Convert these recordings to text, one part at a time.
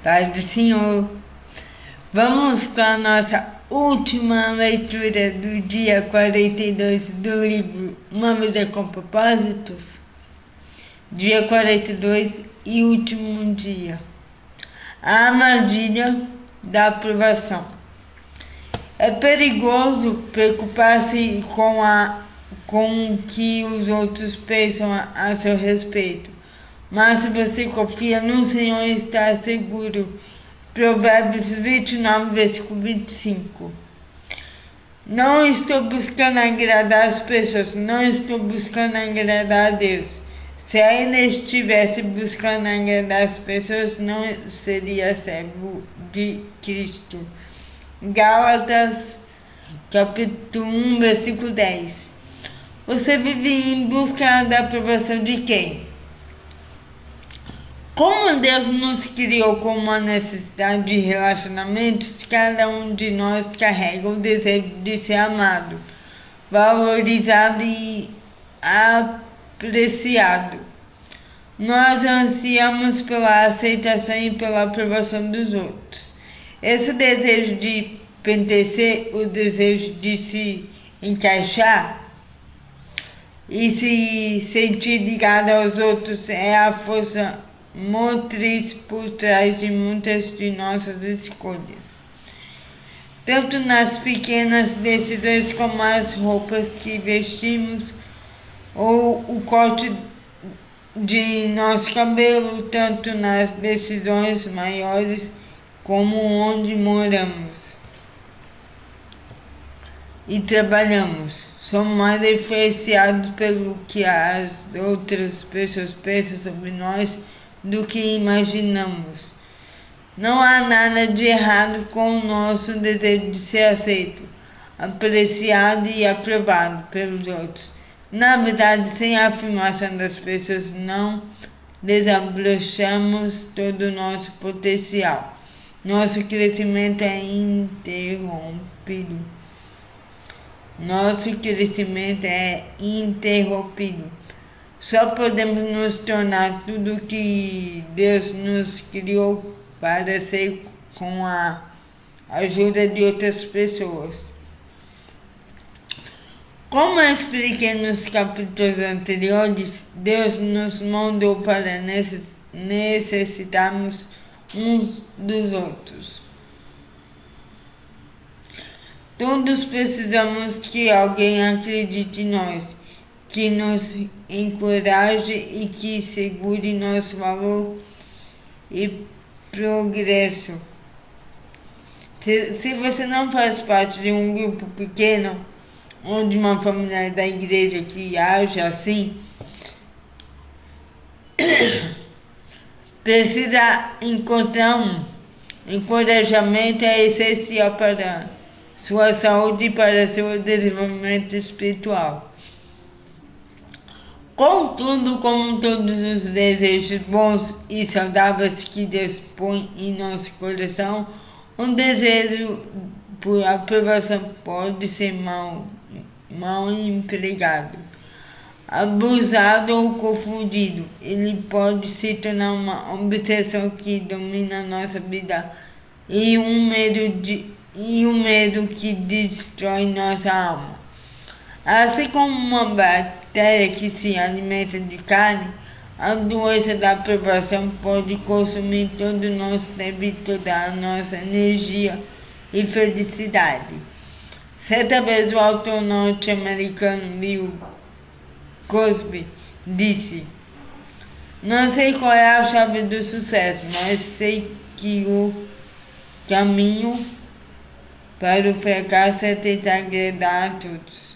Paz do Senhor. Vamos para a nossa última leitura do dia 42 do livro Uma Vida com Propósitos. Dia 42 e último dia. A armadilha da aprovação. É perigoso preocupar-se com o que os outros pensam a seu respeito. Mas se você confia no Senhor, está seguro. Provérbios 29, versículo 25. Não estou buscando agradar as pessoas, não estou buscando agradar a Deus. Se ainda estivesse buscando agradar as pessoas, não seria servo de Cristo. Gálatas, capítulo 1, versículo 10. Você vive em busca da aprovação de quem? Como Deus nos criou com uma necessidade de relacionamentos, cada um de nós carrega o desejo de ser amado, valorizado e apreciado. Nós ansiamos pela aceitação e pela aprovação dos outros. Esse desejo de pertencer, o desejo de se encaixar e se sentir ligado aos outros é a força motriz por trás de muitas de nossas escolhas. Tanto nas pequenas decisões como as roupas que vestimos ou o corte de nosso cabelo, tanto nas decisões maiores como onde moramos e trabalhamos. Somos mais influenciados pelo que as outras pessoas pensam sobre nós do que imaginamos. Não há nada de errado com o nosso desejo de ser aceito, apreciado e aprovado pelos outros. Na verdade, sem a afirmação das pessoas, não desabrochamos todo o nosso potencial. Nosso crescimento é interrompido. Só podemos nos tornar tudo o que Deus nos criou para ser com a ajuda de outras pessoas. Como eu expliquei nos capítulos anteriores, Deus nos mandou para necessitarmos uns dos outros. Todos precisamos que alguém acredite em nós, que nos encoraje e que segure nosso valor e progresso. Se você não faz parte de um grupo pequeno ou de uma família da igreja que age assim, precisa encontrar um. Encorajamento é essencial para sua saúde e para seu desenvolvimento espiritual. Contudo, como todos os desejos bons e saudáveis que Deus põe em nosso coração, um desejo por aprovação pode ser mal empregado, abusado ou confundido. Ele pode se tornar uma obsessão que domina a nossa vida e um medo que destrói nossa alma. Assim como uma bactéria que se alimenta de carne, a doença da aprovação pode consumir todo o nosso tempo e toda a nossa energia e felicidade. Certa vez o autor norte-americano Bill Cosby disse: "Não sei qual é a chave do sucesso, mas sei que o caminho para o fracasso é tentar agradar a todos."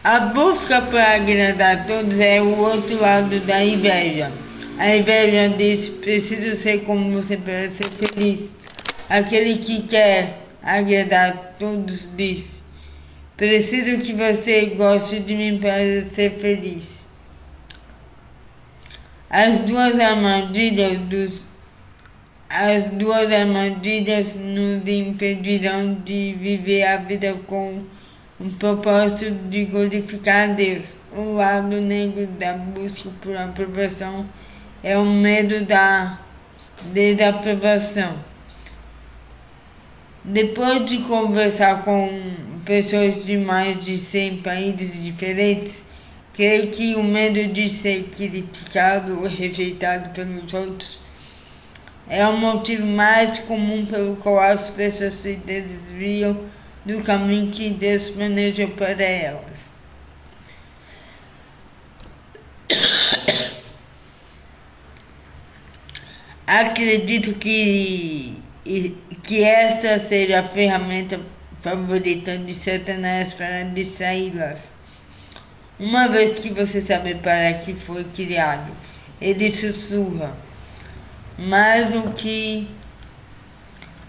A busca por agradar a todos é o outro lado da inveja. A inveja diz: preciso ser como você para ser feliz. Aquele que quer agradar a todos diz: preciso que você goste de mim para ser feliz. As duas armadilhas nos impedirão de viver a vida com o propósito de glorificar a Deus. O lado negro da busca por aprovação é o medo da desaprovação. Depois de conversar com pessoas de mais de 100 países diferentes, creio que o medo de ser criticado ou rejeitado pelos outros é o motivo mais comum pelo qual as pessoas se desviam do caminho que Deus planejou para elas. Acredito que essa seja a ferramenta favorita de Satanás para distraí-las. Uma vez que você sabe para que foi criado, ele sussurra. Mas o que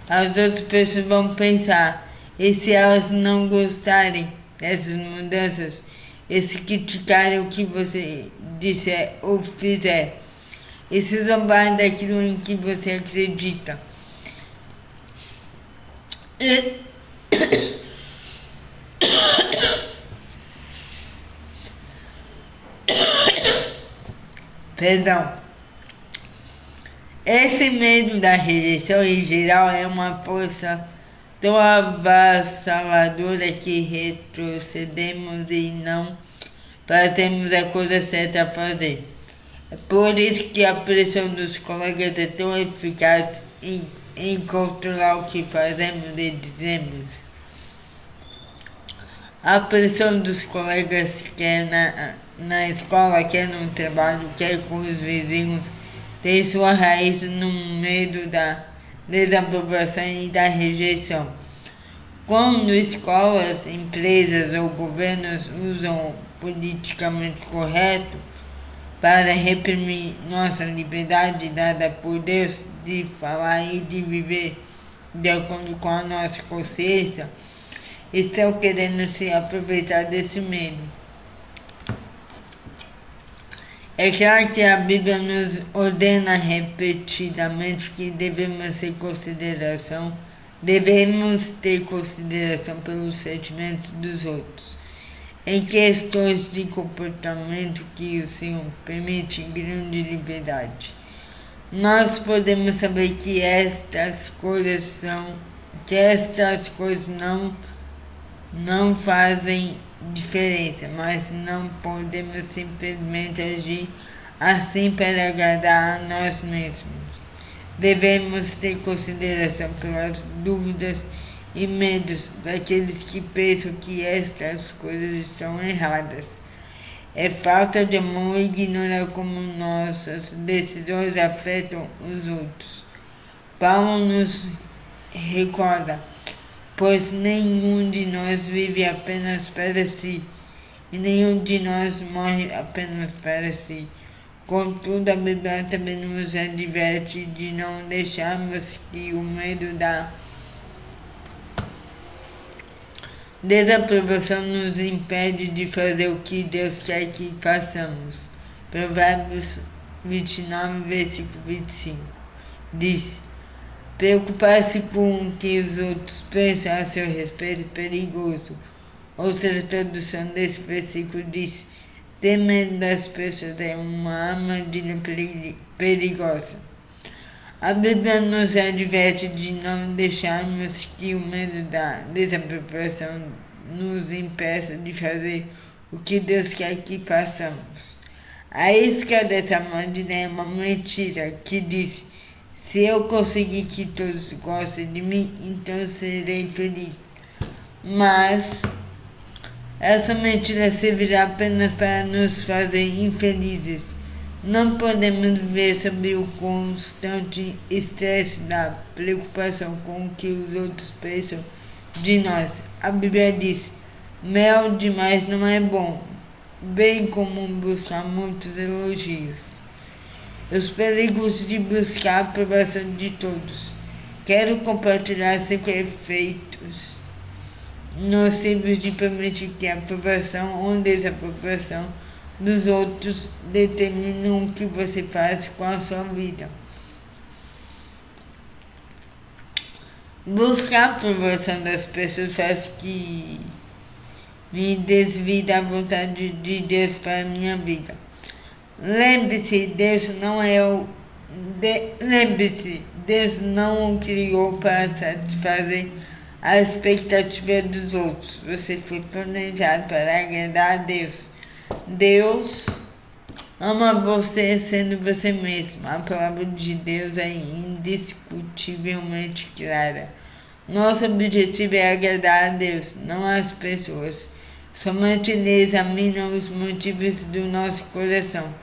as outras pessoas vão pensar, e se elas não gostarem dessas mudanças, e se criticarem o que você disser ou fizer, e se zombarem daquilo em que você acredita. Perdão. Esse medo da rejeição em geral é uma força tão avassaladora que retrocedemos e não fazemos a coisa certa a fazer. É por isso que a pressão dos colegas é tão eficaz em controlar o que fazemos e dizemos. A pressão dos colegas, quer na escola, quer no trabalho, quer com os vizinhos, tem sua raiz no medo da desaprovação e da rejeição. Quando escolas, empresas ou governos usam o politicamente correto para reprimir nossa liberdade dada por Deus de falar e de viver de acordo com a nossa consciência, estão querendo se aproveitar desse medo. É claro que a Bíblia nos ordena repetidamente que devemos ter consideração pelos sentimentos dos outros. Em questões de comportamento que o Senhor permite grande liberdade. Nós podemos saber que estas coisas não fazem diferença, mas não podemos simplesmente agir assim para agradar a nós mesmos. Devemos ter consideração pelas dúvidas e medos daqueles que pensam que estas coisas estão erradas. É falta de amor ignorar como nossas decisões afetam os outros. Paulo nos recorda, pois nenhum de nós vive apenas para si, e nenhum de nós morre apenas para si. Contudo, a Bíblia também nos adverte de não deixarmos que o medo da desaprovação nos impede de fazer o que Deus quer que façamos. Provérbios 29, versículo 25 diz: preocupar-se com o que os outros pensam a seu respeito é perigoso. Outra tradução desse versículo diz: ter medo das pessoas é uma armadilha perigosa. A Bíblia nos adverte de não deixarmos que o medo da desaprovação nos impeça de fazer o que Deus quer que façamos. A isca dessa armadilha é uma mentira que diz: se eu conseguir que todos gostem de mim, então serei feliz. Mas essa mentira servirá apenas para nos fazer infelizes. Não podemos viver sob o constante estresse da preocupação com o que os outros pensam de nós. A Bíblia diz: mel demais não é bom, bem como buscar muitos elogios. Os perigos de buscar a aprovação de todos. Quero compartilhar 5 efeitos nocivos de permitir que a aprovação ou desaprovação dos outros determinam o que você faz com a sua vida. Buscar a aprovação das pessoas faz me desvie da vontade de Deus para a minha vida. Lembre-se, Deus não o criou para satisfazer a expectativa dos outros. Você foi planejado para agradar a Deus. Deus ama você sendo você mesmo. A palavra de Deus é indiscutivelmente clara. Nosso objetivo é agradar a Deus, não as pessoas. Somente Ele examina os motivos do nosso coração.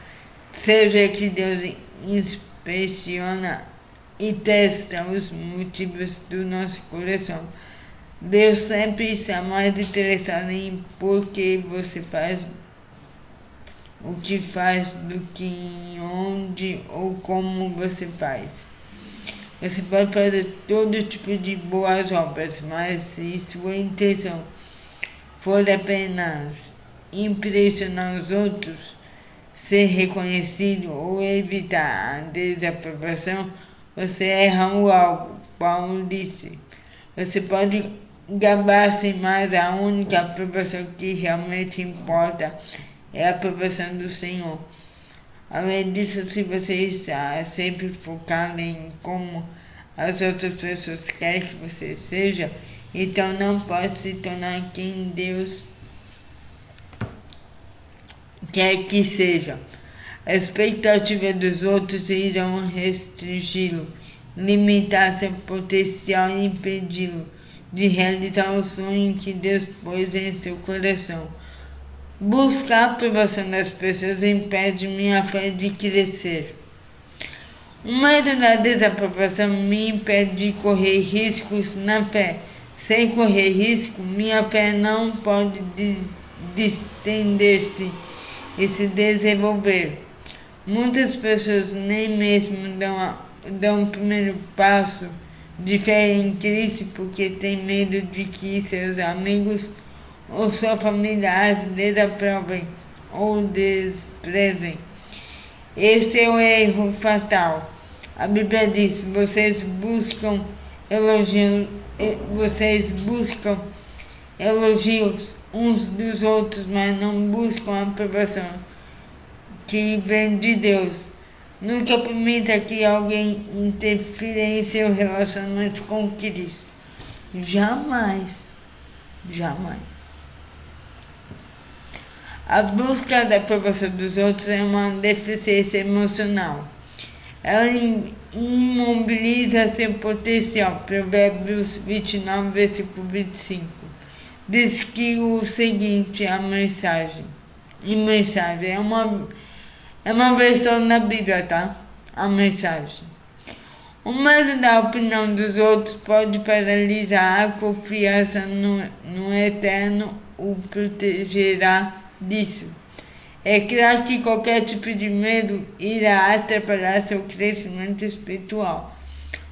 Seja que Deus inspeciona e testa os motivos do nosso coração. Deus sempre está mais interessado em por que você faz o que faz do que em onde ou como você faz. Você pode fazer todo tipo de boas obras, mas se sua intenção for apenas impressionar os outros, ser reconhecido ou evitar a desaprovação, você erra o alvo. Paulo disse, você pode gabar-se, mas a única aprovação que realmente importa é a aprovação do Senhor. Além disso, se você está sempre focado em como as outras pessoas querem que você seja, então não pode se tornar quem Deus quer que seja. A expectativa dos outros irão restringi-lo, limitar seu potencial e impedi-lo de realizar o sonho que Deus pôs em seu coração. Buscar a aprovação das pessoas impede minha fé de crescer. O medo da desaprovação me impede de correr riscos na fé. Sem correr risco, minha fé não pode distender-se e se desenvolver. Muitas pessoas nem mesmo dão o primeiro passo de fé em Cristo porque têm medo de que seus amigos ou seus familiares desaprovem ou desprezem. Este é o erro fatal. A Bíblia diz, vocês buscam elogios uns dos outros, mas não buscam a aprovação que vem de Deus. Nunca permita que alguém interfira em seu relacionamento com Cristo. Jamais. Jamais. A busca da aprovação dos outros é uma deficiência emocional. Ela imobiliza seu potencial. Provérbios 29, versículo 25. Diz que o seguinte, a mensagem é uma versão da Bíblia, tá? A mensagem. O medo da opinião dos outros pode paralisar a confiança no Eterno, o protegerá disso. É claro que qualquer tipo de medo irá atrapalhar seu crescimento espiritual,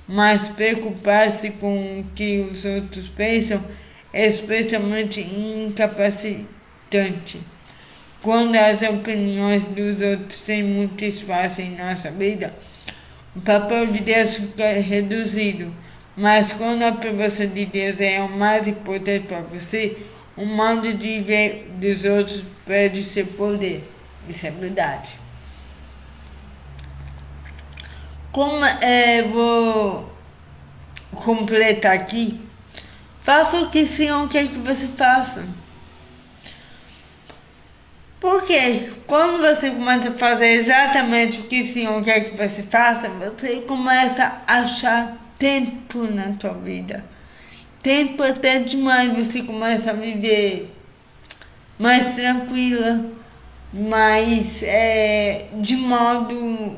mas preocupar-se com o que os outros pensam é especialmente incapacitante. Quando as opiniões dos outros têm muito espaço em nossa vida, o papel de Deus fica reduzido. Mas quando a aprovação de Deus é o mais importante para você, o modo de ver dos outros perde seu poder. Isso é verdade. Vou completar aqui. Faça o que o Senhor quer que você faça. Porque quando você começa a fazer exatamente o que o Senhor quer que você faça, você começa a achar tempo na sua vida. Tempo até demais, você começa a viver mais tranquila, mais de modo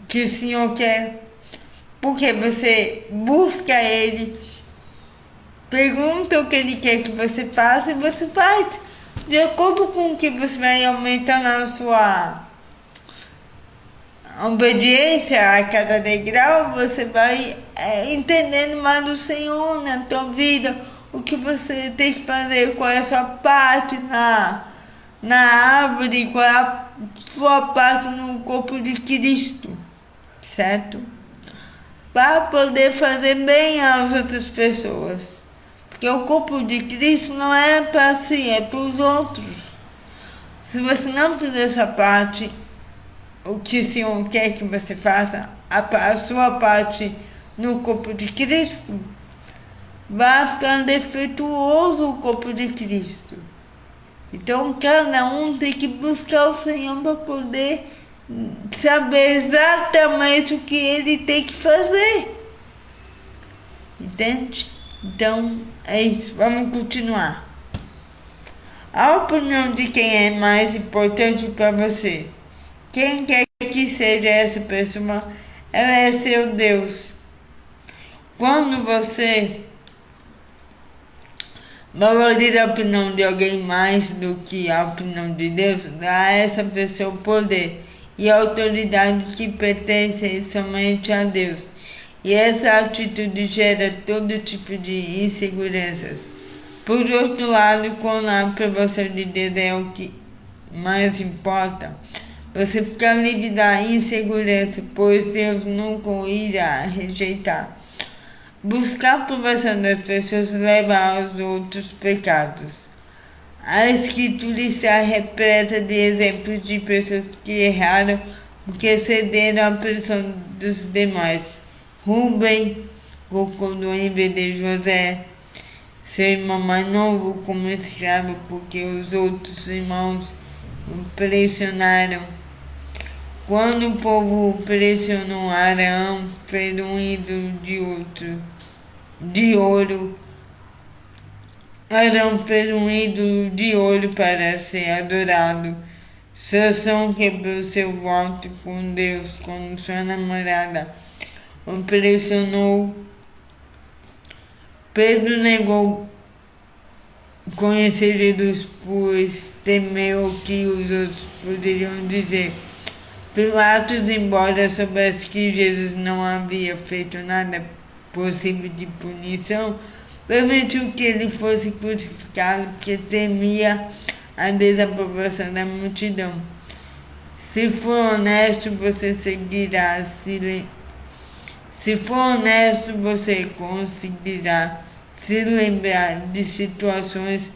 que o Senhor quer. Porque você busca Ele, pergunta o que Ele quer que você faça e você faz. De acordo com o que você vai aumentando a sua obediência a cada degrau, você vai entendendo mais do Senhor na tua vida, o que você tem que fazer, qual é a sua parte na árvore, qual é a sua parte no corpo de Cristo, certo? Para poder fazer bem às outras pessoas. Porque o corpo de Cristo não é para si, é para os outros. Se você não fizer essa parte, o que o Senhor quer que você faça, a sua parte no corpo de Cristo, vai ficar defeituoso o corpo de Cristo. Então cada um tem que buscar o Senhor para poder saber exatamente o que ele tem que fazer. Entende? Então é isso, vamos continuar. A opinião de quem é mais importante para você? Quem quer que seja essa pessoa, ela é seu Deus. Quando você valoriza a opinião de alguém mais do que a opinião de Deus, dá a essa pessoa o poder e a autoridade que pertencem somente a Deus. E essa atitude gera todo tipo de inseguranças. Por outro lado, quando a aprovação de Deus é o que mais importa, você fica livre da insegurança, pois Deus nunca o irá rejeitar. Buscar a aprovação das pessoas leva aos outros pecados. A Escritura está repleta de exemplos de pessoas que erraram porque cederam à pressão dos demais. Rubem concordou em vender José, seu irmão mais novo, como escravo, porque os outros irmãos o pressionaram. Quando o povo pressionou Arão, fez um ídolo de ouro. Arão fez um ídolo de ouro para ser adorado. Sansão quebrou seu voto com Deus quando sua namorada o pressionou. Pedro negou conhecer Jesus, pois temeu o que os outros poderiam dizer. Pilatos, embora soubesse que Jesus não havia feito nada possível de punição, permitiu que ele fosse crucificado, porque temia a desaprovação da multidão. Se for honesto, você seguirá Se for honesto, você conseguirá se lembrar de situações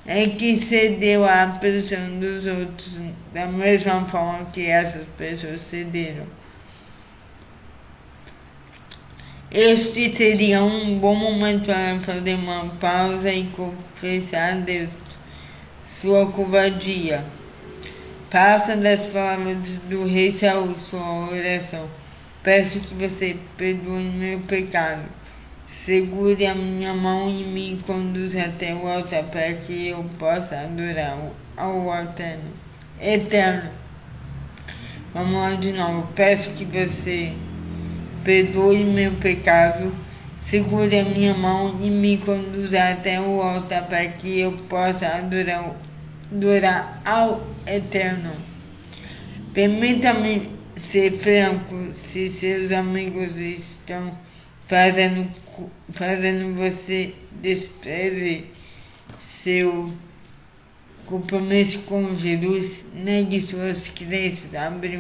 em que cedeu à pressão dos outros, da mesma forma que essas pessoas cederam. Este seria um bom momento para fazer uma pausa e confessar a Deus sua covardia. Faça das palavras do rei Saul sua oração. Peço que você perdoe meu pecado. Segure a minha mão e me conduza até o altar para que eu possa adorar ao Eterno. Vamos lá de novo. Peço que você perdoe meu pecado. Segure a minha mão e me conduza até o altar para que eu possa adorar ao Eterno. Permita-me ser franco, se seus amigos estão fazendo você despreze seu compromisso com Jesus, negue suas crenças, abra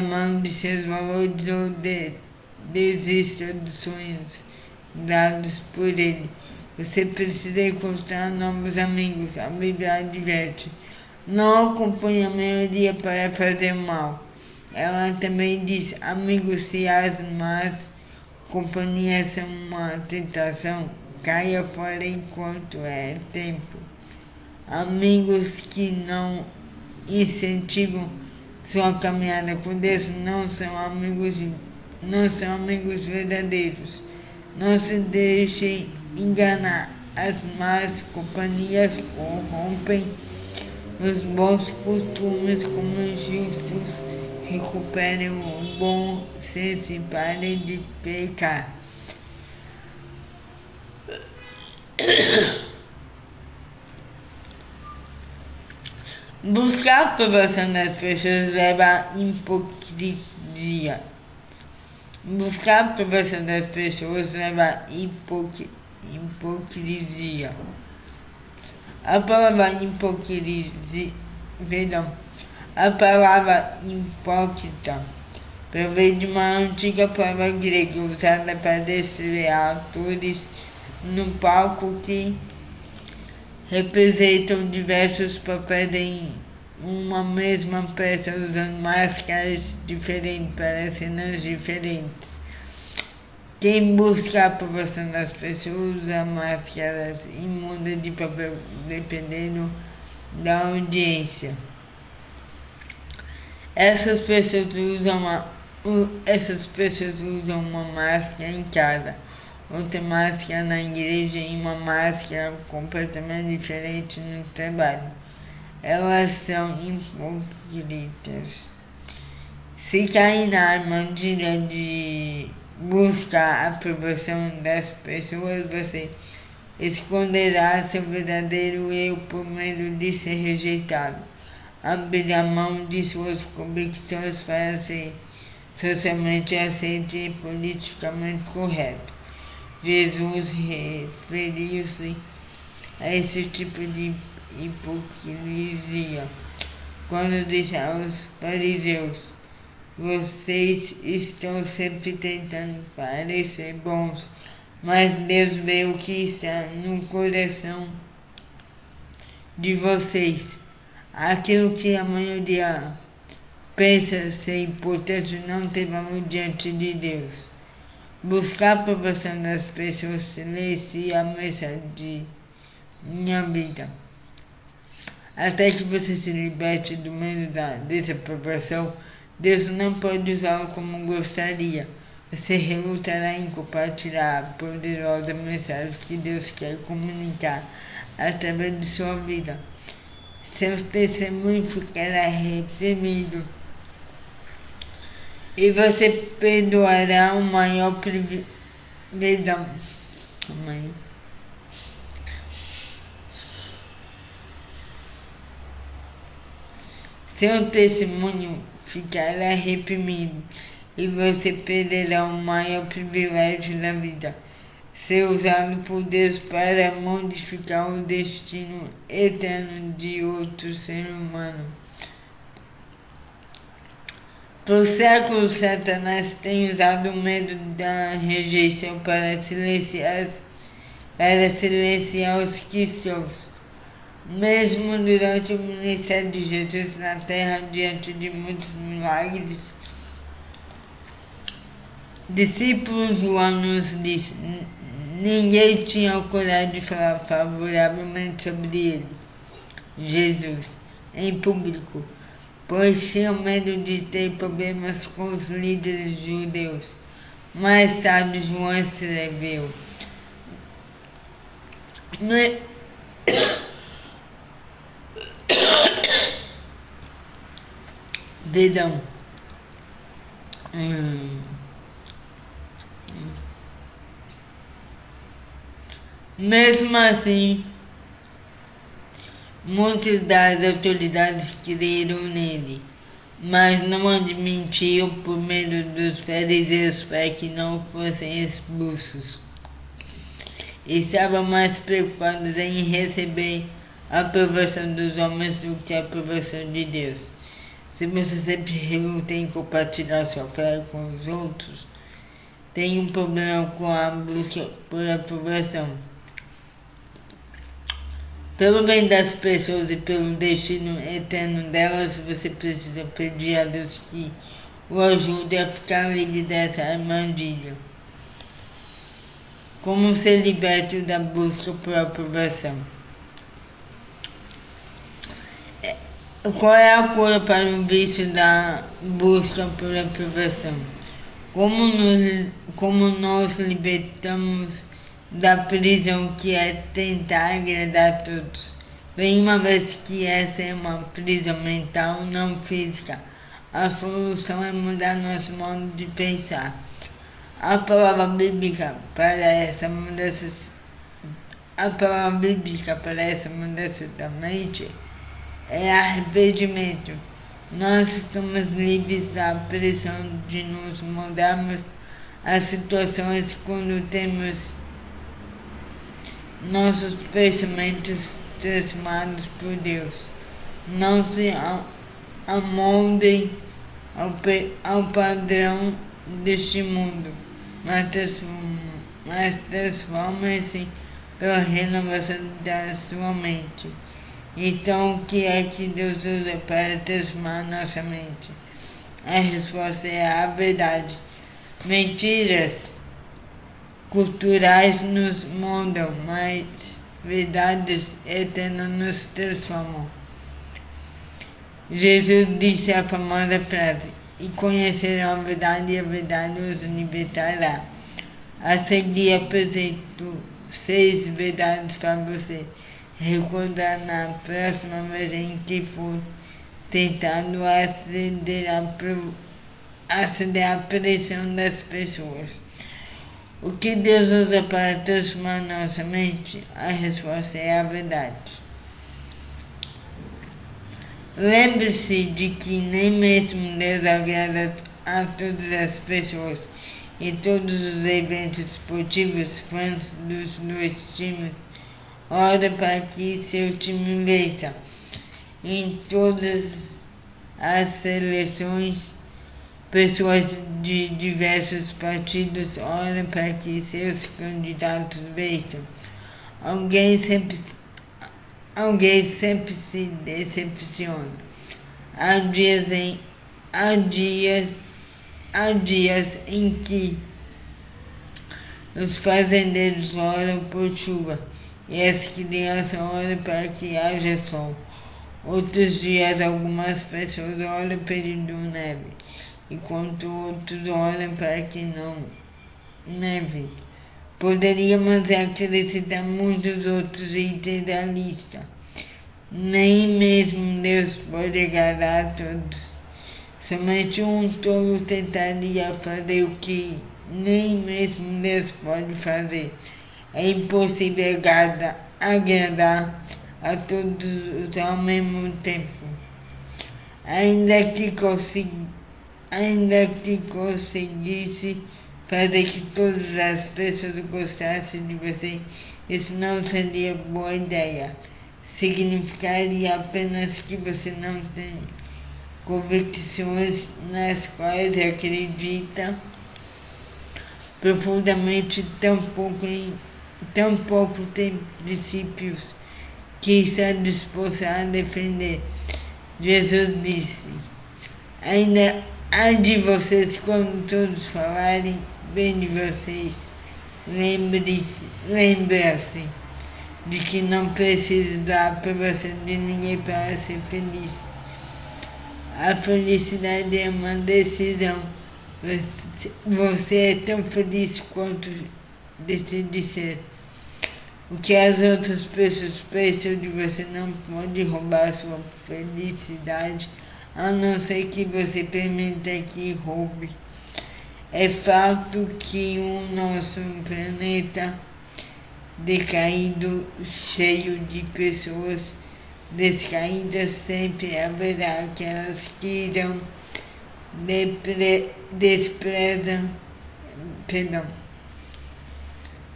mão de seus valores ou desista dos sonhos dados por ele. Você precisa encontrar novos amigos. A Bíblia adverte: não acompanhe a maioria para fazer mal. Ela também diz: amigos, se as más companhias são uma tentação, caia fora enquanto é tempo. Amigos que não incentivam sua caminhada com Deus não são amigos verdadeiros. Não se deixem enganar. As más companhias corrompem os bons costumes, como os justos recuperem o bom senso e parem de pecar. Buscar a aprovação das pessoas leva à hipocrisia. Buscar a aprovação das pessoas leva à hipocrisia. A palavra hipócrita provém de uma antiga palavra grega usada para descrever autores no palco que representam diversos papéis em uma mesma peça, usando máscaras diferentes para cenas diferentes. Quem busca a aprovação das pessoas usa máscaras e muda de papel dependendo da audiência. Essas pessoas usam uma máscara em casa, outra máscara na igreja e uma máscara completamente diferente no trabalho. Elas são hipócritas. Se cair na armadilha de buscar a aprovação das pessoas, você esconderá seu verdadeiro eu por medo de ser rejeitado. Abrir mão de suas convicções para ser socialmente aceito e politicamente correto. Jesus referiu-se a esse tipo de hipocrisia quando disse aos fariseus: vocês estão sempre tentando parecer bons, mas Deus vê o que está no coração de vocês. Aquilo que a maioria pensa ser importante não tem valor diante de Deus. Buscar a aprovação das pessoas silencia a mensagem de minha vida. Até que você se liberte do medo da desaprovação, Deus não pode usá-lo como gostaria. Você relutará em compartilhar a poderosa mensagem que Deus quer comunicar através de sua vida. Seu testemunho ficará reprimido e você perdoará o maior perdão. Seu testemunho ficará reprimido e você perderá o maior privilégio da vida: ser usado por Deus para modificar o destino eterno de outro ser humano. Por séculos, Satanás tem usado o medo da rejeição para silenciar os cristãos. Mesmo durante o ministério de Jesus na terra, diante de muitos milagres, discípulos João nos disse: ninguém tinha coragem de falar favoravelmente sobre ele, Jesus, em público, pois tinham medo de ter problemas com os líderes judeus. Mais tarde, João escreveu: Perdão. Mesmo assim, muitas das autoridades creram nele, mas não admitiam por medo dos fariseus para que não fossem expulsos. Estavam mais preocupados em receber a aprovação dos homens do que a aprovação de Deus. Se você sempre reluta em compartilhar sua fé com os outros, tem um problema com a busca por aprovação. Pelo bem das pessoas e pelo destino eterno delas, você precisa pedir a Deus que o ajude a ficar livre dessa armadilha. Como ser liberto da busca por aprovação? Qual é a cura para o vício da busca por aprovação? Como nós libertamos da prisão que é tentar agradar a todos? Bem, uma vez que essa é uma prisão mental, não física, a solução é mudar nosso modo de pensar. A palavra bíblica para essa mudança da mente é arrependimento. Nós estamos livres da pressão de nos mudarmos as situações quando temos nossos pensamentos transformados por Deus. Não se amoldem ao padrão deste mundo, mas mas transforma-se pela renovação da sua mente. Então, o que é que Deus usa para transformar nossa mente? A resposta é a verdade. Mentiras culturais nos moldam, mas verdades eternas nos transformam. Jesus disse a famosa frase: "E conhecerão a verdade, e a verdade os libertará." A seguir apresento 6 verdades para você recordar na próxima vez em que for tentado aceder à pressão das pessoas. O que Deus usa para transformar nossa mente? A resposta é a verdade. Lembre-se de que nem mesmo Deus agrada a todas as pessoas. Em todos os eventos esportivos, fãs dos 2 times oram para que seu time vença. Em todas as seleções, pessoas de diversos partidos oram para que seus candidatos vençam. Alguém sempre se decepciona. Há dias em que os fazendeiros oram por chuva e as crianças oram para que haja sol. Outros dias algumas pessoas oram pedindo neve, enquanto outros oram para que não neve. Poderíamos acrescentar muitos outros itens da lista. Nem mesmo Deus pode agradar a todos. Somente um tolo tentaria fazer o que nem mesmo Deus pode fazer. É impossível agradar a todos ao mesmo tempo. Ainda que conseguisse fazer que todas as pessoas gostassem de você, isso não seria boa ideia. Significaria apenas que você não tem convicções nas quais acredita profundamente, tão pouco tem princípios que está disposto a defender. Jesus disse: "Ainda há de vocês quando todos falarem bem de vocês. Lembre-se de que não precisa da aprovação de ninguém para ser feliz. A felicidade é uma decisão. Você é tão feliz quanto decide ser. O que as outras pessoas pensam de você não pode roubar sua felicidade, a não ser que você permita que roube. É fato que o nosso planeta decaído, cheio de pessoas descaídas, sempre haverá aquelas que irão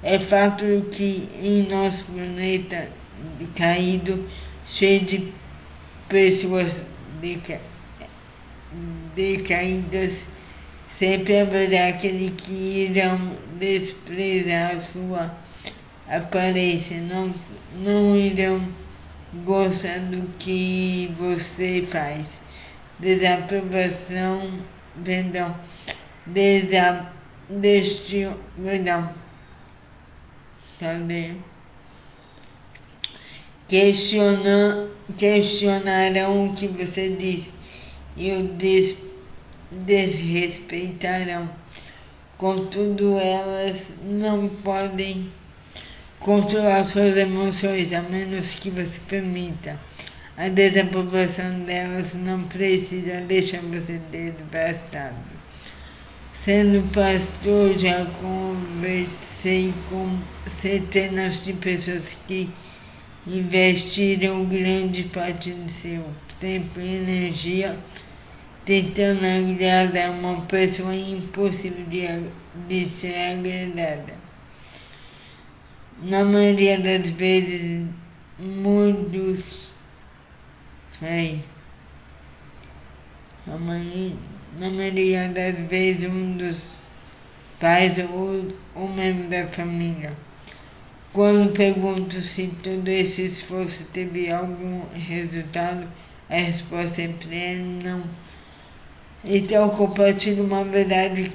É fato que em nosso planeta caído, cheio de pessoas decaídas, sempre haverá aqueles que irão desprezar a sua aparência, não irão gostar do que você faz. Questionarão o que você diz e o desrespeitarão. Contudo, elas não podem controlar suas emoções, a menos que você permita. A desaprovação delas não precisa deixar você devastado. Sendo pastor, já conversei com centenas de pessoas que investiram grande parte de seu tempo e energia tentando agradar uma pessoa impossível de ser agradada. Na maioria das vezes, pais ou membro da família. Quando pergunto se todo esse esforço teve algum resultado, a resposta sempre é não. Então compartilho uma verdade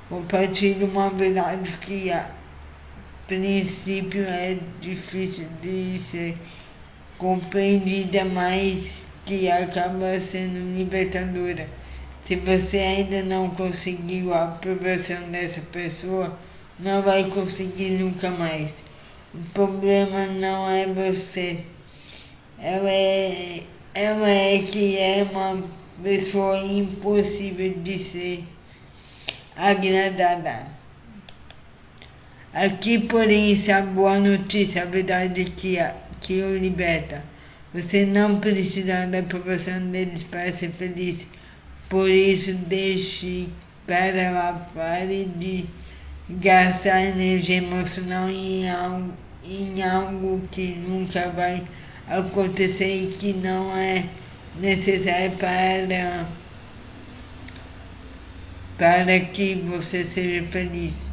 compartilho uma verdade que a princípio é difícil de ser compreendida, mas que acaba sendo libertadora. Se você ainda não conseguiu a aprovação dessa pessoa, não vai conseguir nunca mais. O problema não é você. Ela é que é uma pessoa impossível de ser agradada. Aqui, porém, está a boa notícia, a verdade que o liberta. Você não precisa da aprovação deles para ser feliz. Por isso, deixe para lá, pare de gastar energia emocional em algo que nunca vai acontecer e que não é necessário para que você seja feliz.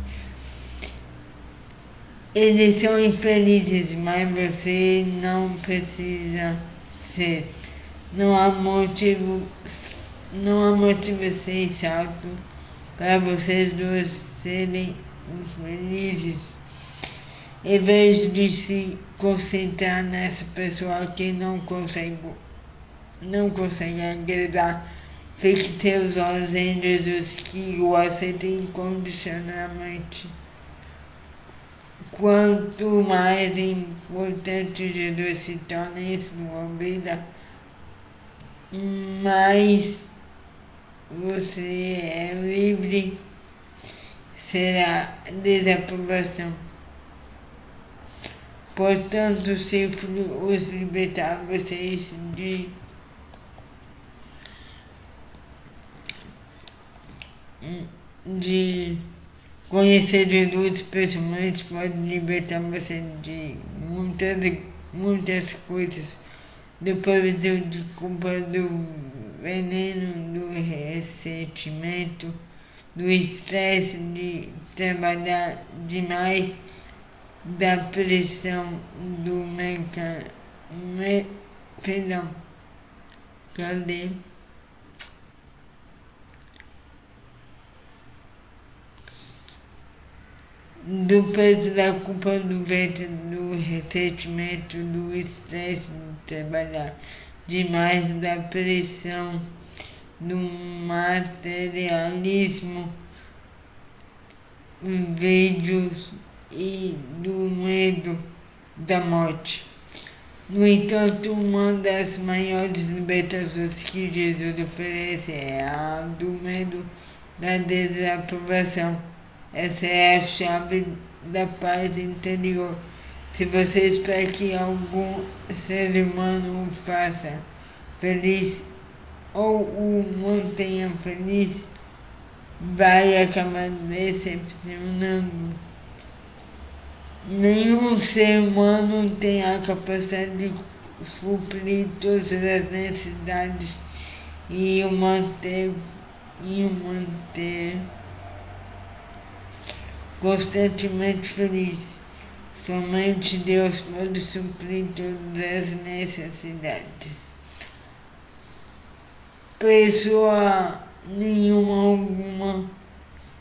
Eles são infelizes, mas você não precisa ser. Não há motivo sensato para vocês dois serem infelizes. Em vez de se concentrar nessa pessoa que não consegue agradar, fique seus olhos em Jesus, que o aceita incondicionalmente. Quanto mais importante Jesus se torna em sua vida, mais você é livre será desaprovação. Portanto, se os libertar vocês de conhecer Jesus pessoalmente, pode libertar você de muitas coisas, do poder de culpa, do veneno, do ressentimento, do estresse de trabalhar demais, da pressão do do peso da culpa, do vento, do ressentimento, do estresse de trabalhar demais, da pressão, do materialismo, vídeos e do medo da morte. No entanto, uma das maiores libertações que Jesus oferece é a do medo da desaprovação. Essa é a chave da paz interior. Se você espera que algum ser humano o faça feliz ou o mantenha feliz, vai acabar decepcionando. Nenhum ser humano tem a capacidade de suprir todas as necessidades e o manter constantemente feliz. Somente Deus pode suprir todas as necessidades. Pessoa alguma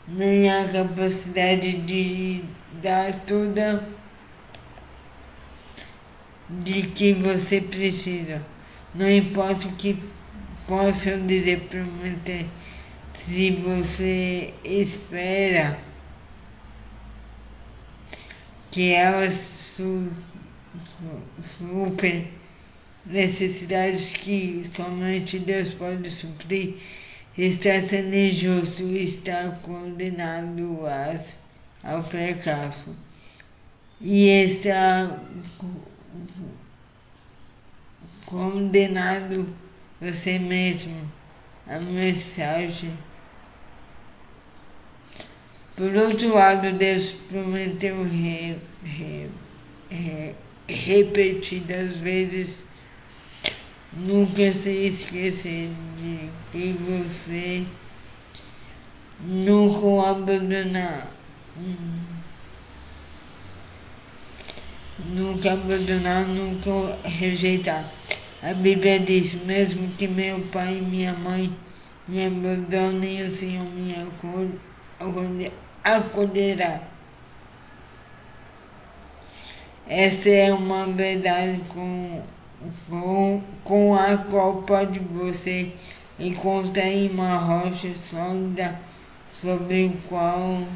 nem a capacidade de dar toda de que você precisa. Não importa o que possam dizer para você, se você espera que elas suprem necessidades que somente Deus pode suprir, está sendo injusto e está condenado ao fracasso. E está condenado você mesmo. A mensagem. Por outro lado, Deus prometeu repetidas vezes nunca se esquecer de que você nunca o abandonar. Nunca abandonar, nunca rejeitar. A Bíblia diz, mesmo que meu pai e minha mãe me abandonem, o Senhor me acolherá. Essa é uma verdade com a qual pode você encontrar em uma rocha sólida sobre o qual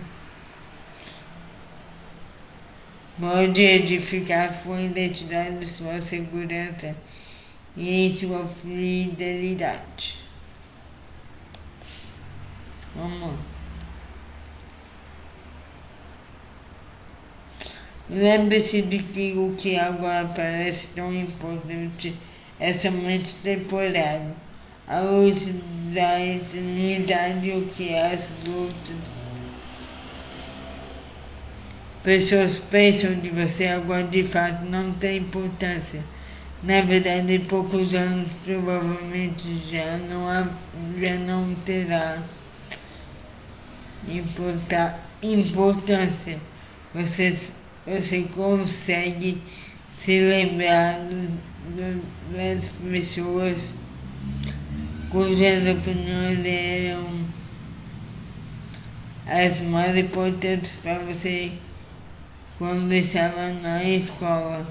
pode edificar sua identidade, sua segurança e sua fidelidade. Vamos. Lembre-se de que o que agora parece tão importante é somente temporário. À luz da eternidade, o que as outras pessoas pensam de você agora de fato não tem importância. Na verdade, em poucos anos provavelmente já não terá importância. Você consegue se lembrar das pessoas cujas opiniões eram as mais importantes para você quando estava na escola.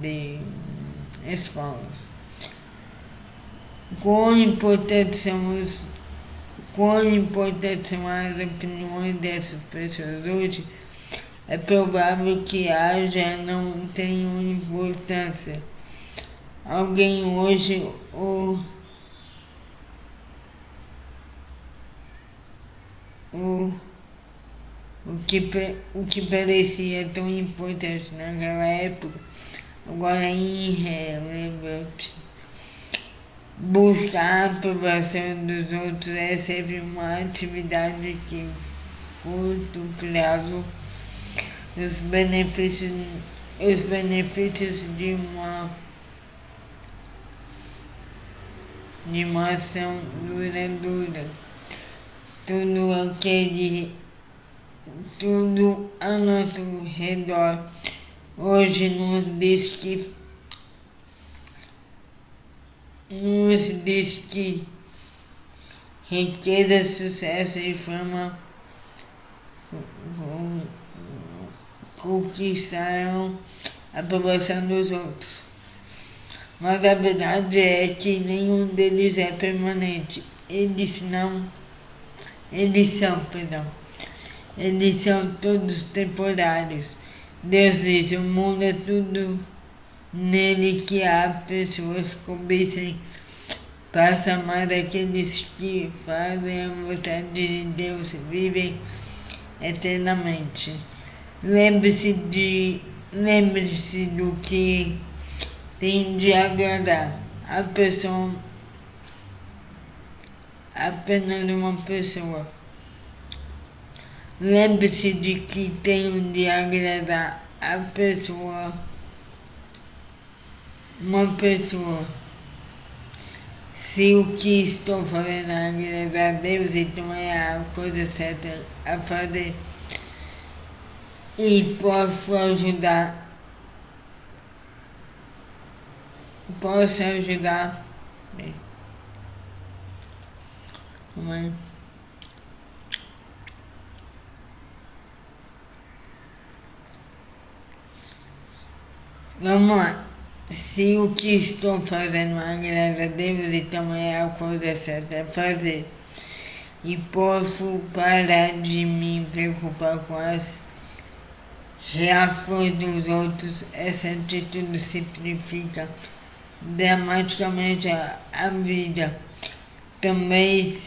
De escolas. Quão importantes são as opiniões dessas pessoas hoje? É provável que já não tenham importância. Alguém hoje o que parecia tão importante naquela época, agora é irrelevante. Buscar a aprovação dos outros é sempre uma atividade que, curto prazo, os benefícios de uma ação duradoura. Tudo ao nosso redor hoje nos diz que riqueza, sucesso e fama conquistarão a aprovação dos outros. Mas a verdade é que nenhum deles é permanente. Eles são todos temporários. Deus diz, o mundo é tudo nele que há pessoas cobiçam. Passa mais aqueles que fazem a vontade de Deus, vivem eternamente. Lembre-se do que tem de agradar a pessoa, apenas uma pessoa. Lembre-se de que tem de agradar a pessoa, uma pessoa. Se o que estou fazendo é agradar a Deus, então é a coisa certa a fazer. E posso ajudar. Mãe. Vamos lá. Se o que estou fazendo agrada a Deus, então é a coisa certa a fazer. E posso parar de me preocupar com as reações dos outros. Essa atitude simplifica dramaticamente a vida. Também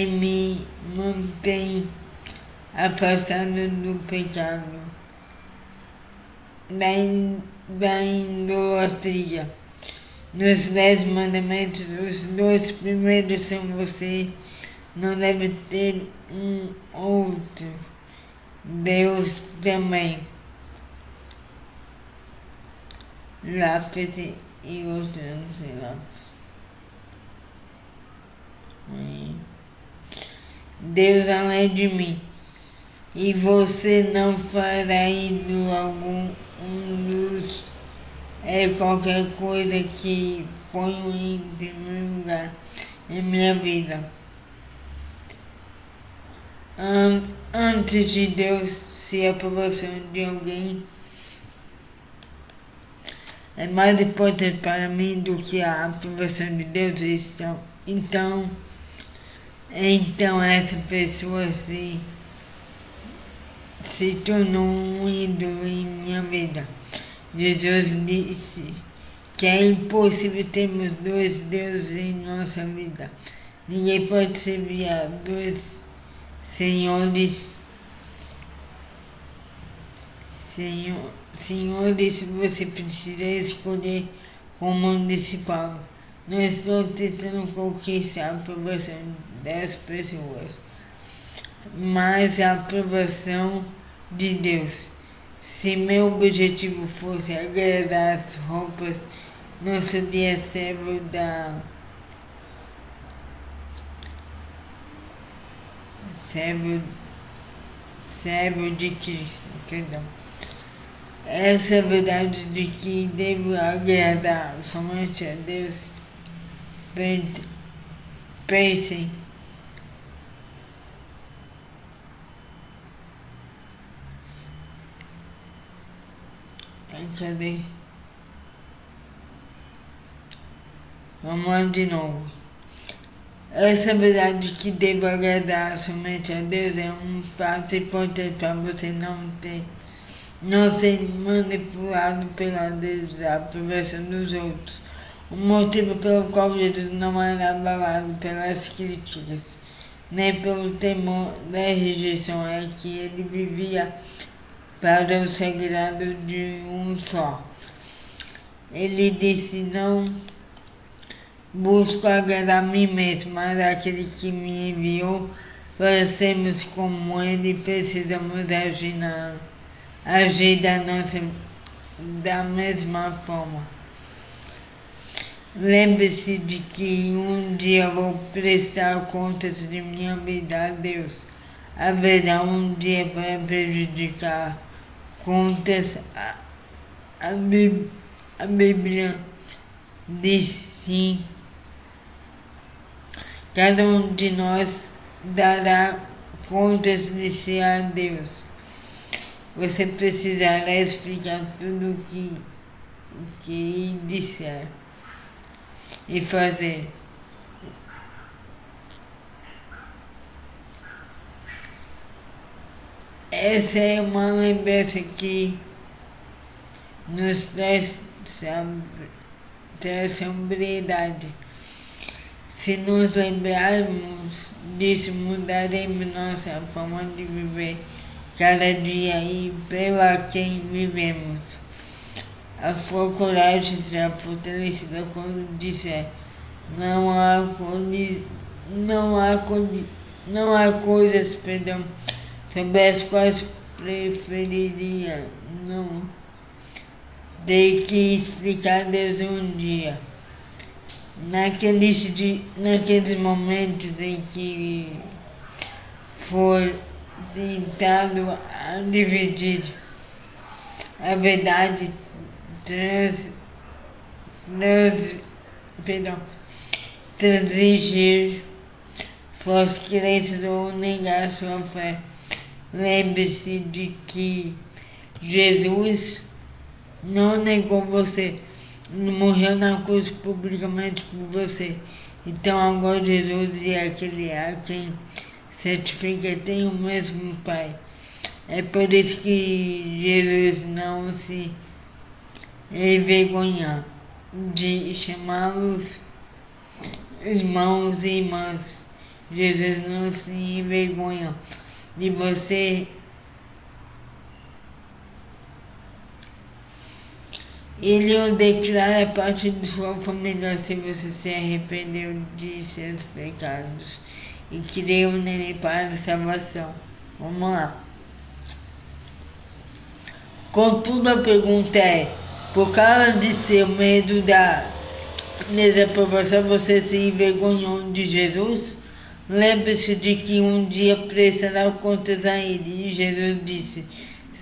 me mantém afastado do pecado, da idolatria. Nos 10 mandamentos, os 2 primeiros são você não deve ter um outro Deus também. lápis e outros lápis. Deus além de mim, e você não fará ídolo algum dos qualquer coisa que ponho em primeiro lugar em minha vida. Antes de Deus ser a aprovação de alguém, é mais importante para mim do que a aprovação de Deus. Então essa pessoa se tornou um ídolo em minha vida. Jesus disse que é impossível termos dois deuses em nossa vida. Ninguém pode servir a dois senhores. Senhores, você precisa escolher como disse Paulo. Não estou tentando conquistar a aprovação das pessoas, mas a aprovação de Deus. Se meu objetivo fosse agradar as roupas, não seria servo de Cristo, perdão. Essa verdade de que devo agradar somente a Deus. Pensem. Cadê? Vamos lá de novo. Essa verdade que devo agradar somente a Deus é um fato importante para você não ser manipulado pela desaprovação dos outros. O motivo pelo qual Jesus não era abalado pelas críticas, nem pelo temor da rejeição, é que ele vivia para o sagrado de um só. Ele disse: não busco agradar a mim mesmo, mas aquele que me enviou. Para sermos como ele, precisamos agir da mesma forma. Lembre-se de que um dia vou prestar contas de minha vida a Deus. Haverá um dia para prejudicar contas. A Bíblia diz sim. Cada um de nós dará contas de si a Deus. Você precisará explicar tudo o que disser e fazer. Essa é uma lembrança que nos traz sobriedade. Se nos lembrarmos disso, mudaremos nossa forma de viver cada dia e pela quem vivemos. A sua coragem será fortalecida quando disser: não há coisas, sobre as quais preferiria não ter que explicar a Deus um dia. Naqueles momentos em que for tentado a dividir a verdade, transigir suas crenças ou negar sua fé. Lembre-se de que Jesus não negou você, ele morreu na cruz publicamente por você. Então agora Jesus é aquele a quem certifica tem o mesmo Pai. É por isso que Jesus não se envergonha de chamá-los irmãos e irmãs. Jesus não se envergonha de você. Ele o declara parte de sua família se você se arrependeu de seus pecados e creu nele para a salvação. Vamos lá. Contudo, a pergunta é: Por causa de seu medo da desaprovação, você se envergonhou de Jesus? Lembre-se de que um dia prestará contas a ele. E Jesus disse: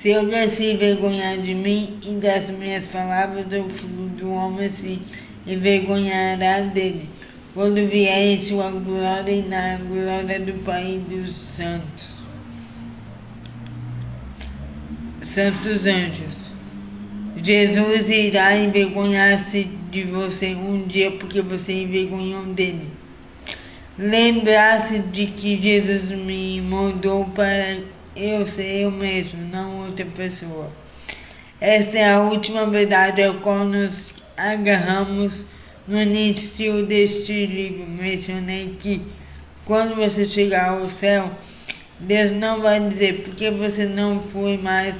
se alguém se envergonhar de mim e das minhas palavras, o Filho do Homem se envergonhará dele, quando vier em sua glória e na glória do Pai e dos santos anjos. Jesus irá envergonhar-se de você um dia porque você envergonhou dele. Lembrar-se de que Jesus me mandou para eu ser eu mesmo, não outra pessoa. Esta é a última verdade ao qual nos agarramos no início deste livro. Mencionei que quando você chegar ao céu, Deus não vai dizer porque você não foi mais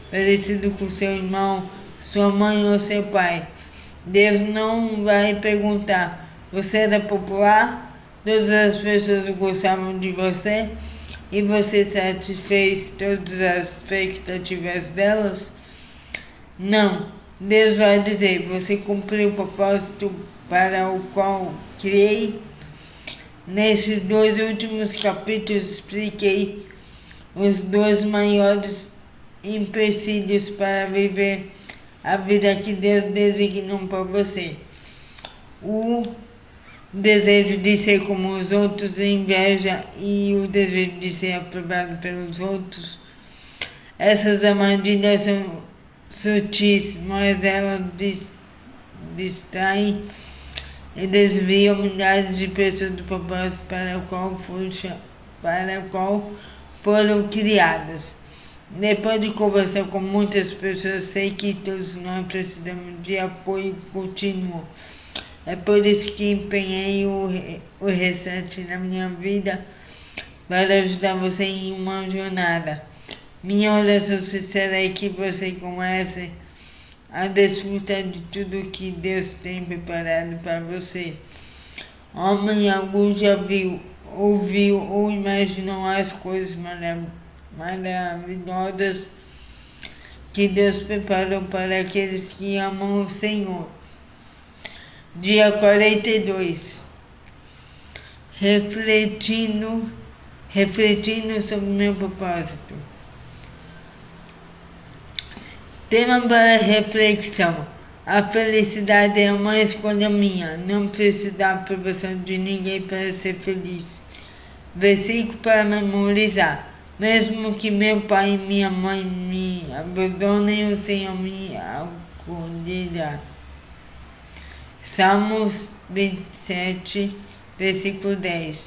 parecido com seu irmão, sua mãe ou seu pai. Deus não vai perguntar: você era popular? Todas as pessoas gostavam de você? E você satisfez todas as expectativas delas? Não. Deus vai dizer: você cumpriu o propósito para o qual criei? Nesses 2 últimos capítulos expliquei os 2 maiores empecilhos para viver a vida que Deus designou para você. O desejo de ser como os outros, inveja e o desejo de ser aprovado pelos outros. Essas armadilhas são sutis, mas elas distraem e desviam milhares de pessoas do propósito para o qual foram criadas. Depois de conversar com muitas pessoas, sei que todos nós precisamos de apoio contínuo. É por isso que empenhei o restante da minha vida para ajudar você em uma jornada. Minha oração sincera é que você comece a desfrutar de tudo que Deus tem preparado para você. Homem algum já viu, ouviu ou imaginou as coisas maravilhosas que Deus preparou para aqueles que amam o Senhor. Dia 42. Refletindo sobre meu propósito. Tema para reflexão: a felicidade é uma escolha minha, não preciso da aprovação de ninguém para ser feliz. Versículo para memorizar: mesmo que meu pai e minha mãe me abandonem, o Senhor me acolherá. Salmos 27, versículo 10.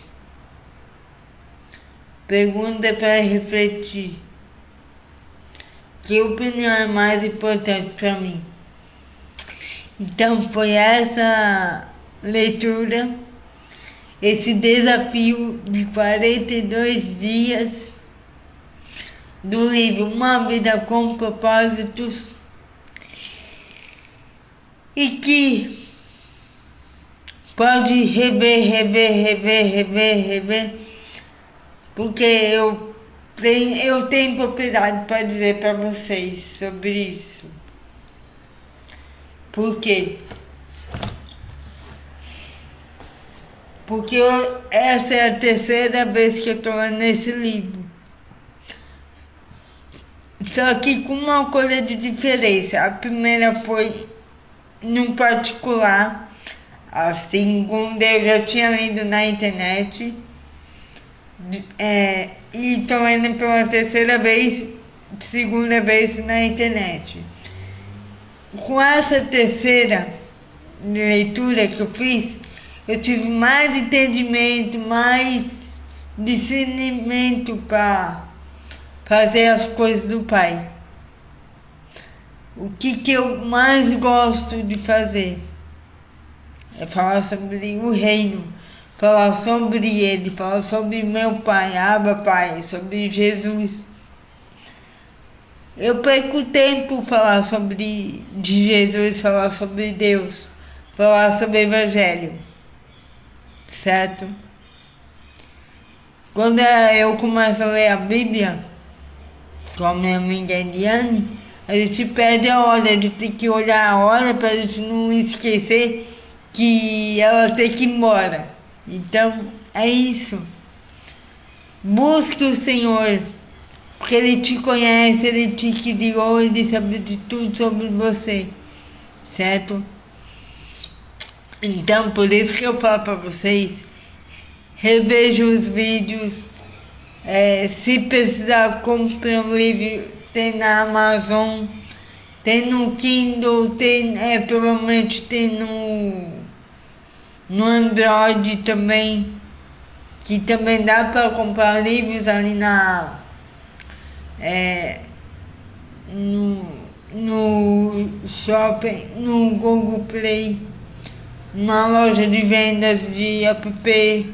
Pergunta para refletir: que opinião é mais importante para mim? Então foi essa leitura, esse desafio de 42 dias do livro Uma Vida com Propósitos, e que pode rever, porque eu tenho propriedade para dizer para vocês sobre isso. Por quê? Porque essa é a 3ª vez que eu estou lendo esse livro. Só que com uma coisa de diferença. A primeira foi num particular. A segunda eu já tinha lido na internet. E estou lendo pela 3ª vez, segunda vez na internet. Com essa 3ª leitura que eu fiz, eu tive mais entendimento, mais discernimento para fazer as coisas do Pai. O que eu mais gosto de fazer é falar sobre o reino, falar sobre Ele, falar sobre meu Pai, Abba Pai, sobre Jesus. Eu perco tempo falar de Jesus, falar sobre Deus, falar sobre o Evangelho, certo? Quando eu começo a ler a Bíblia com a minha amiga Eliane, A gente perde a hora, a gente tem que olhar a hora para a gente não esquecer que ela tem que ir embora. Então, é isso. Busque o Senhor, porque Ele te conhece, Ele te criou, Ele sabe de tudo sobre você, certo? Então, por isso que eu falo para vocês, revejam os vídeos, se precisar, compre um livro, tem na Amazon, tem no Kindle, tem, provavelmente tem no Android também, que também dá para comprar livros ali no shopping, no Google Play, na loja de vendas de app,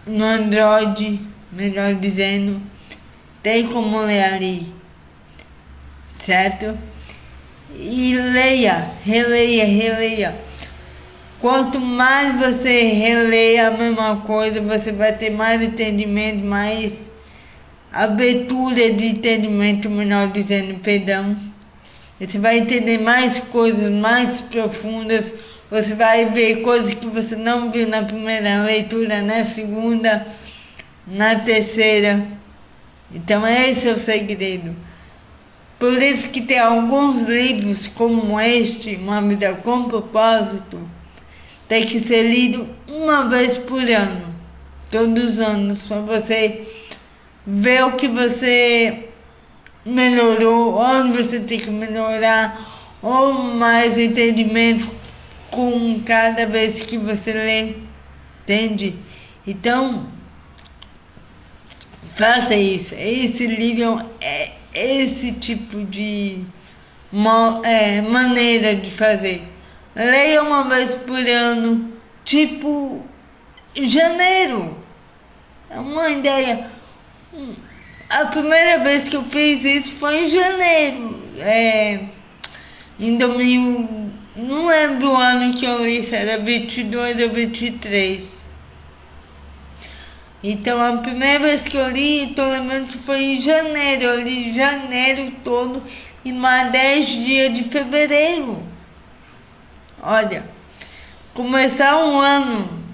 no Android, melhor dizendo, tem como ler ali, certo? E leia, releia. Quanto mais você releia a mesma coisa, você vai ter mais entendimento, mais abertura de entendimento, melhor dizendo, perdão. Você vai entender mais coisas mais profundas, você vai ver coisas que você não viu na primeira leitura, na segunda, na terceira. Então esse é o segredo. Por isso que tem alguns livros como este, Uma Vida com Propósito, tem que ser lido uma vez por ano, todos os anos, para você ver o que você melhorou, onde você tem que melhorar, ou mais entendimento com cada vez que você lê, entende? Então, faça isso. Esse livro é esse tipo de maneira de fazer. Leia uma vez por ano, tipo janeiro. É uma ideia. A primeira vez que eu fiz isso foi em janeiro. Em 2000, não lembro o ano que eu li, se era 22 ou 23. Então a primeira vez que eu li, estou lembrando que foi em janeiro. Eu li janeiro todo e mais 10 dias de fevereiro. Olha, começar um ano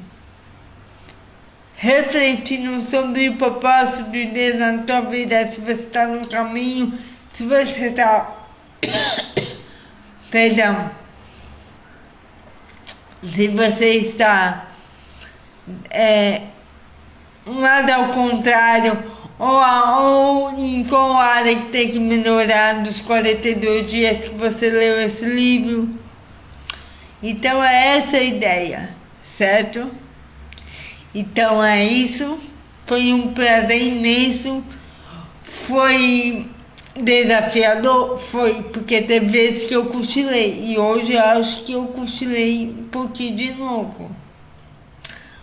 refletindo sobre o propósito de Deus na tua vida, se você está no caminho, se você está perdão, se você está um lado ao contrário, ou em qual área que tem que melhorar dos 42 dias que você leu esse livro. Então é essa a ideia, certo? Então é isso, foi um prazer imenso, foi desafiador, foi porque teve vezes que eu cochilei, e hoje eu acho que eu cochilei um pouquinho de novo,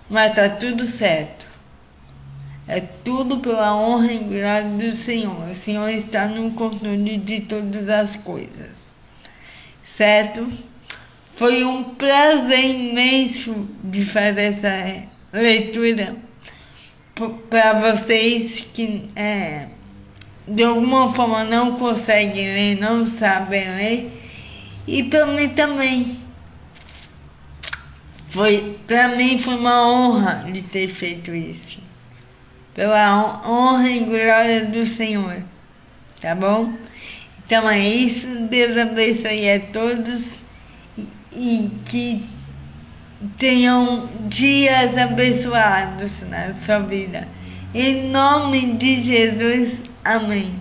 mas tá tudo certo, é tudo pela honra e glória do Senhor. O Senhor está no controle de todas as coisas, certo? Foi um prazer imenso de fazer essa leitura para vocês que de alguma forma não conseguem ler, não sabem ler, e para mim também. Para mim foi uma honra de ter feito isso, pela honra e glória do Senhor, tá bom? Então é isso, Deus abençoe a todos e que tenham dias abençoados na sua vida. Em nome de Jesus, amém.